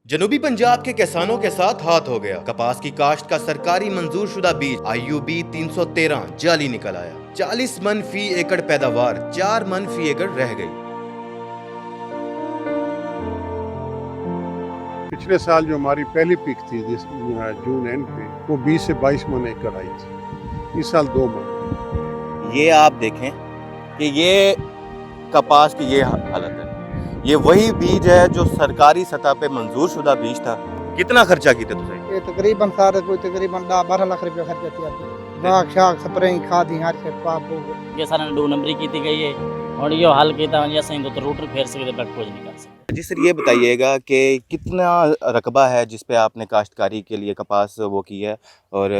जनूबी पंजाब के किसानों के साथ हाथ हो गया। कपास की काश्त का सरकारी मंजूर शुदा बीज IUB 313 जाली निकल आया। 40 मन फी एकड़ पैदावार 4 मन फी एकड़ रह गई। पिछले साल जो हमारी पहली पिक थी जून एंड पे वो 20 से 22 मन एकड़ आई थी। इस साल 2 मन। ये आप देखें कि ये कपास की ये हालत है। ये वही बीज है जो सरकारी सतह पे मंजूर शुदा बीज था। कितना खर्चा किया तुझे? ये तकरीबन सारे कोई तकरीबन 12 लाख रुपया खर्चा किया। बाग शाग स्प्रे खाद हर से पाप हो गए। ये सारा 2 नंबरी की गई है और ये हाल किया जैसे तो रूटर फेर से बैक कुछ नहीं कर सकते। जी सर, ये बताइएगा कि कितना रकबा है जिस पे आपने काश्तकारी के लिए कपास वो की है और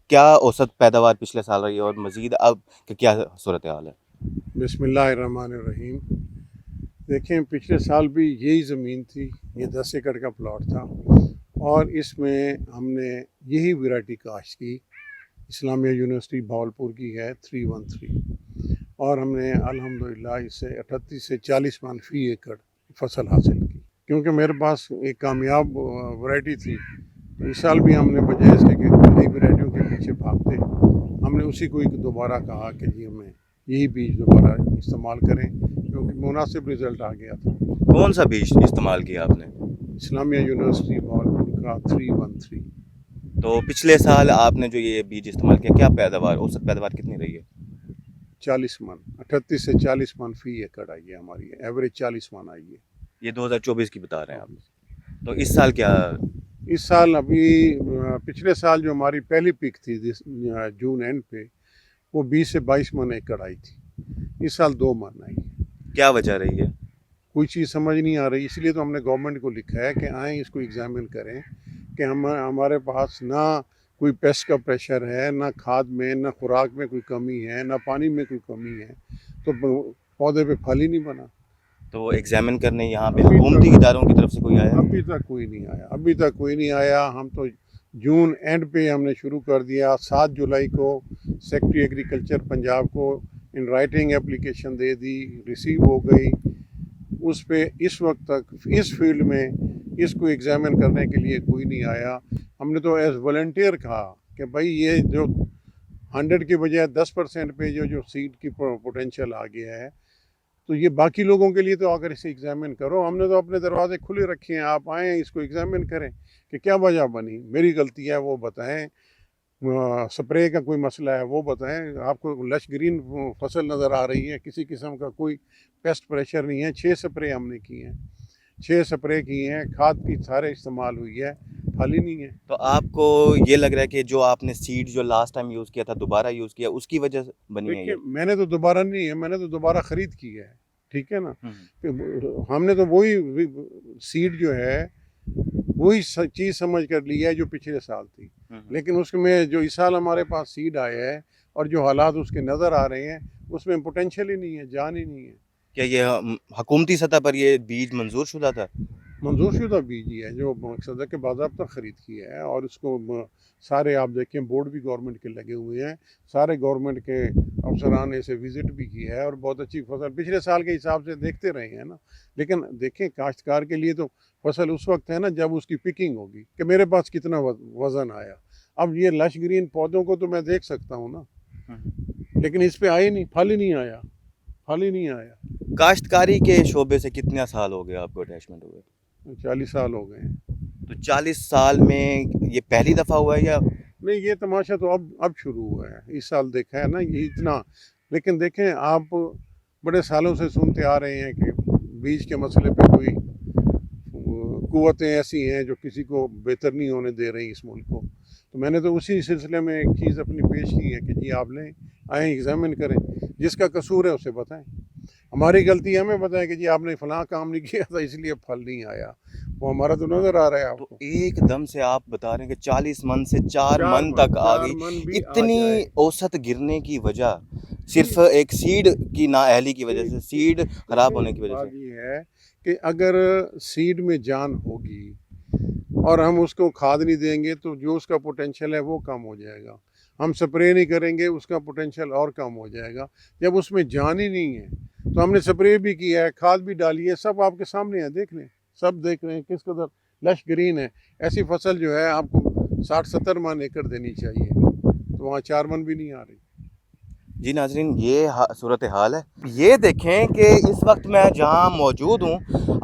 क्या औसत पैदावार पिछले साल रही है और मजीद अब क्या सूरत हाल है? बिस्मिल्लाहिर्रहमानिर्रहीम। देखें, पिछले साल भी यही ज़मीन थी, ये 10 एकड़ का प्लॉट था और इसमें हमने यही वैरायटी काश्त की। इस्लामिया यूनिवर्सिटी भावलपुर की है 313 और हमने अल्हम्दुलिल्लाह इससे 38 से 40 मन फी एकड़ फसल हासिल की। क्योंकि मेरे पास एक कामयाब वैरायटी थी तो इस साल भी हमने बजाय इसके कि नई वैरायटियों के पीछे भागते हमने उसी को दोबारा कहा कि जी हमें यही बीज दोबारा इस्तेमाल करें क्योंकि मुनासिब रिज़ल्ट आ गया था। कौन सा बीज इस्तेमाल किया आपने? इस्लामिया यूनिवर्सिटी भावलपुर का 313। तो पिछले साल आपने जो ये बीज इस्तेमाल किया, क्या पैदावार औसत पैदावार कितनी रही है? 40 मन, 38 से 40 मन फी एकड़ आई है हमारी, एवरेज 40 मन आई है। ये 2024 की बता रहे हैं आप। तो इस साल क्या? इस साल अभी पिछले साल जो हमारी पहली पिक थी जून एंड पे वो 20 से 22 मन एकड़ आई थी। इस साल 2 मन आई है। क्या वजह रही है? कोई चीज़ समझ नहीं आ रही, इसलिए तो हमने गवर्नमेंट को लिखा है कि आएँ इसको एग्जामिन करें कि हमारे पास ना कोई पेस्ट का प्रेशर है, ना खाद में, ना खुराक में कोई कमी है, ना पानी में कोई कमी है, तो पौधे पे फल ही नहीं बना। तो एग्जामिन करने यहाँ पे हुकूमती इदारों की तरफ से कोई आया? अभी तक कोई नहीं आया, अभी तक कोई नहीं आया। हम तो जून एंड पे हमने शुरू कर दिया। 7 जुलाई को सेक्रेटरी एग्रीकल्चर पंजाब को in writing application they the, receive हो गई। उस पे इस वक्त तक इस फील्ड में इसको एग्जामिन करने के लिए कोई नहीं आया। हमने तो एज वॉलंटियर कहा कि भाई ये जो 100 के बजाय 10% पे जो सीड की पोटेंशियल आ गया है तो ये बाकी लोगों के लिए तो आकर इसे एग्जामिन करो। हमने तो अपने दरवाजे खुले रखे हैं, आप आएँ इसको एग्जामिन करें कि क्या वजह बनी, मेरी गलती है वो बताएं, स्प्रे का कोई मसला है वो बताएं। आपको लश ग्रीन फसल नज़र आ रही है, किसी किस्म का कोई पेस्ट प्रेशर नहीं है। 6 स्प्रे हमने किए हैं, 6 स्प्रे किए हैं, खाद की सारे इस्तेमाल हुई है, फल ही नहीं है। तो आपको ये लग रहा है कि जो आपने सीड जो लास्ट टाइम यूज़ किया था दोबारा यूज़ किया उसकी वजह से बनी है देखिए, ये? मैंने तो दोबारा नहीं है, मैंने तो दोबारा ख़रीद की है, ठीक है ना। हमने तो वही सीड जो है वही चीज़ समझ कर ली है जो पिछले साल थी, लेकिन उसमें जो इस साल हमारे पास सीड आया है और जो हालात उसके नज़र आ रहे हैं उसमें पोटेंशियल ही नहीं है, जान ही नहीं है। क्या ये हुकूमती सतह पर ये बीज मंजूर शुदा था? मंजूर शुदा बीज ही है जो मकसद है कि बाज़ाब्ता ख़रीद की है और उसको सारे आप देखें बोर्ड भी गवर्नमेंट के लगे हुए हैं, सारे गवर्नमेंट के अफसरान ने इसे विज़िट भी की है और बहुत अच्छी फसल पिछले साल के हिसाब से देखते रहे हैं ना। लेकिन देखें, काश्तकार के लिए तो फसल उस वक्त है ना जब उसकी पिकिंग होगी कि मेरे पास कितना वज़न आया। अब ये लश ग्रीन पौधों को तो मैं देख सकता हूँ ना, लेकिन इस पर आई नहीं, फल ही नहीं आया, फल ही नहीं आया। काश्तकारी के शोबे से कितने साल हो गए आपको अटैचमेंट हुए? 40 साल हो गए हैं। तो 40 साल में ये पहली दफ़ा हुआ है या? नहीं, ये तमाशा तो अब शुरू हुआ है, इस साल देखा है ना ये इतना। लेकिन देखें, आप बड़े सालों से सुनते आ रहे हैं कि बीज के मसले पे कोई कुव्वतें ऐसी हैं जो किसी को बेहतर नहीं होने दे रही इस मुल्क को। तो मैंने तो उसी सिलसिले में एक चीज़ अपनी पेश की है कि जी आप लें, आएँ, एग्जामिन करें, जिसका कसूर है उसे बताएं। हमारी गलती हमें बताएं कि जी आपने फलां काम नहीं किया था इसलिए फल नहीं आया, वो हमारा तो नज़र आ रहा है आपको। तो एकदम से आप बता रहे हैं कि 40 मन से 4 मन तक आ गई। इतनी औसत गिरने की वजह सिर्फ एक सीड की नाअहली की वजह से, सीड खराब होने की वजह से? ये है कि अगर सीड में जान होगी और हम उसको खाद नहीं देंगे तो जो उसका पोटेंशियल है वो कम हो जाएगा। हम स्प्रे नहीं करेंगे उसका पोटेंशियल और कम हो जाएगा। जब उसमें जान ही नहीं है तो हमने स्प्रे भी किया है, खाद भी डाली है, सब आपके सामने है, देख लें, सब देख रहे हैं किस कदर लश ग्रीन है। ऐसी फसल जो है आपको 60-70 मन एकड़ देनी चाहिए, तो वहाँ 4 मन भी नहीं आ रही। जी नाजरीन, ये सूरत हाल है। ये देखें कि इस वक्त मैं जहाँ मौजूद हूँ,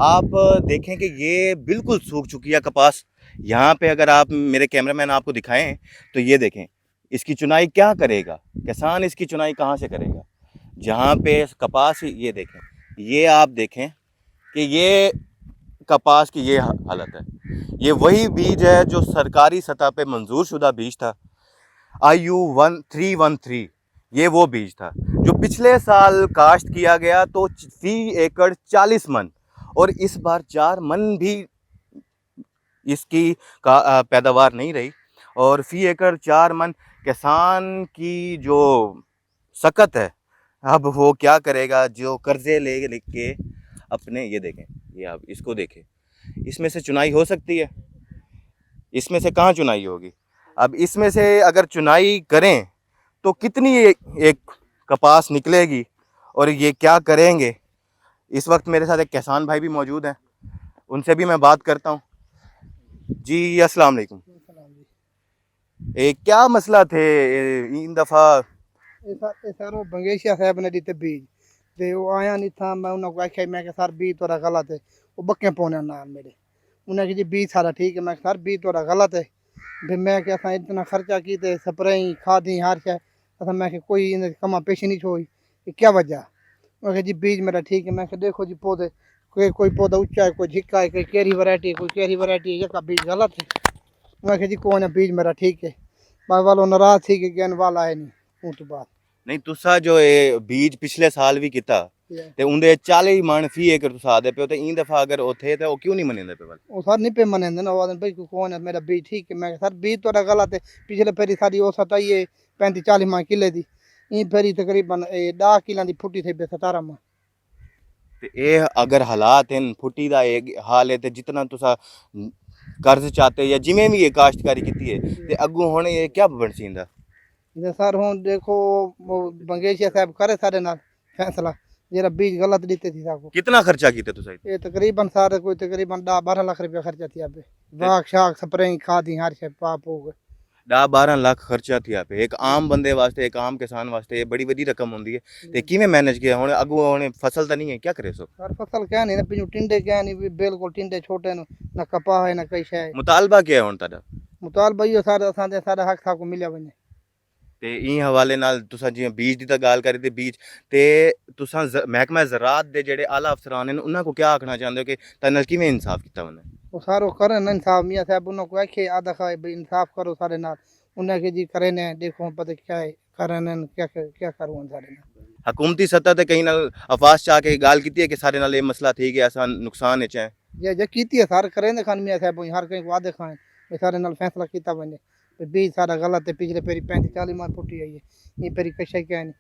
आप देखें कि ये बिल्कुल सूख चुकी है कपास। यहाँ पे अगर आप मेरे कैमरामैन आपको दिखाएं तो ये देखें, इसकी चुनाई क्या करेगा किसान, इसकी चुनाई कहाँ से करेगा? जहाँ पे कपास, ये देखें, ये आप देखें कि ये कपास की ये हालत है। ये वही बीज है जो सरकारी सतह पे मंजूर शुदा बीज था, IU1313। ये वो बीज था जो पिछले साल काश्त किया गया तो फी एकड़ 40 मन, और इस बार 4 मन भी इसकी पैदावार नहीं रही। और फी एकड़ 4 मन किसान की जो सकत है, अब वो क्या करेगा? जो कर्जे ले के अपने, ये देखें, ये आप इसको देखें, इसमें से चुनाई हो सकती है? इसमें से कहाँ चुनाई होगी? अब इसमें से अगर चुनाई करें तो कितनी एक कपास निकलेगी और ये क्या करेंगे? इस वक्त मेरे साथ एक किसान भाई भी मौजूद हैं, उनसे भी मैं बात करता हूँ। जी अस्सलाम वालेकुम। क्या मसला थे इन दफ़ा? सर बंगेशिया साहब ने दिते बीज ते वो आया नहीं था। मैं उन्होंने आख्या, मैं सर बीज थोड़ा गलत है। वो बक्के पौने नाल मेरे, उन्हें कहा जी बीज सारा ठीक है। मैं सर बीज थोड़ा गलत है। फिर मैं क्या असा इतना खर्चा की ते स्प्रे खादी हर शे, असा मैं कोई इन कमा पेशी नहीं छोई, क्या वजह? मैं जी बीज मेरा ठीक है। मैं देखो जी पौधे, कोई पौधा ऊंचा है, कोई झिक्का है, कोई केरी वैरायटी है, कोई केरी वैरायटी है, बीज गलत है। मैं जी कौन है बीज मेरा ठीक है। बाद वालों नाराज थी कि ज्ञान वाला है नहीं तो बात नहीं, तुसा जो ये बीज पिछले साल भी किता ते उंदे 40 मन फी एकड़ तुसा आदे पे, ते इन दफा अगर ओथे ते ओ क्यों नहीं मनेंदे पे? वो सर नहीं पे मनेंदे ना। वो भाई कौन है मेरा बीज ठीक है। मैं सर बीज थोड़ा गलत है। पिछले फेरी सारी औसत आई है 35-40 माह किले दी, ई फेरी तकरीबन 10 किलों की फुटी थी 17 माह। ते ये अगर हालात हैं फुटी दा एक हाल है, ते जितना तुसा कर्ज चाहते या जिमें भी ये काश्तकारी की है ते अगू हुण ये क्या बनसींदा? सर हूँ देखो, वो बंगेशिया साहब करे सारे नाल फैसला, जरा बीज गलत दीते थी साहब। कितना खर्चा कीते तुसा? ये तकरीबन सारे कोई तकरीबन 10-12 लाख रुपया खर्चा थी पे, बाग शाग स्प्रे खादी हर शे पाप हो गए। 10-12 लाख खर्चा थी आप एक आम बंदे वास्ते, एक आम किसान वास्ते ये बड़ी वड्डी रकम होंदी है। ते किवें मैनेज किया? हुण अगू हुण फसल तो नहीं है, क्या करे? सो सर फसल क्या नहीं ना, पिछू टिंडे क्या नहीं, बिल्कुल टिंडे छोटे ना कपा है ना कई शे। मुतालबा क्या है हुण तुहाडा? मुतालबा इहो सारे असांजे सारे हक साको मिलिया वने। ते ई हवाले नाल तुसां जियां बीज दी तां गाल करी ते बीज ते तुसां महकमा ज़राअत दे जेह्ड़े आला अफसरान न उन्हां को क्या आखना चाहंदे हो कि तां नाल किवें इंसाफ कीता उन्हें? वो सारो करे ना इंसाफ। मियाँ साहब उन्होंने को आखे आधा खाए भाई इंसाफ करो सारे नाल। उन्हें के जी करे ने देखो पता क्या है करन क्या करूँ सारे नाल। हुकूमती सतह ते कहीं नाल आवाज़ चा के गाल कीती है कि सारे नाल ये मसला थी कि ऐसा नुकसान है चाहे जे कीती है सारे करे ने खान मियाँ साहब हर कहीं वादे खाएं सारे नाल फैसला कीता वने। बीज सारा गलत है। पिछले फेरी 35-40 माह फुटी आई है, ये फेरी कशा क्या नहीं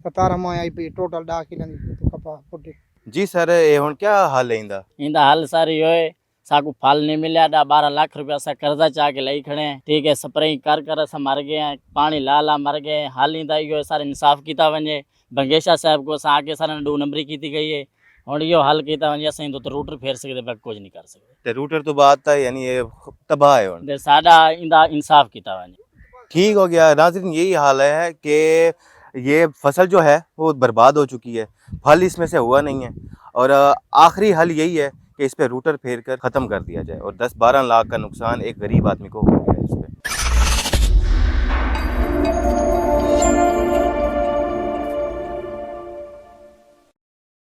17 माह आई पी टोटल 10 किलो की कपा फुटी। जी सर, ये हुण क्या हाल है इंदा? इंदा हाल सर यो है, साकू फल नहीं मिलिया। 12 लाख रुपया सा कर्जा चाह के लई खड़े हैं, ठीक है। स्प्रे कर अस मर गए हैं, पानी ला मर गए हैं। हाल इंदा यो सारे इंसाफ किया वने। बंगेशा साहब को आके सारे 2 नंबरी की गई है। हुण यो हल किया वने, असीं तो रूटर फेर सकते, बाकी कुछ नहीं कर सकते। ते रूटर तो बात था यानी ये तबाह है हुण। ते साडा इंदा इंसाफ किया वने। ठीक हो गया। नाज़रीन, यही हाल है कि ये फसल जो है वो बर्बाद हो चुकी है, फल इसमें से हुआ नहीं है, और आखिरी हल यही है कि इस पे रूटर फेर कर ख़त्म कर दिया जाए, और 10-12 लाख का नुकसान एक गरीब आदमी को हो गया है इस पे।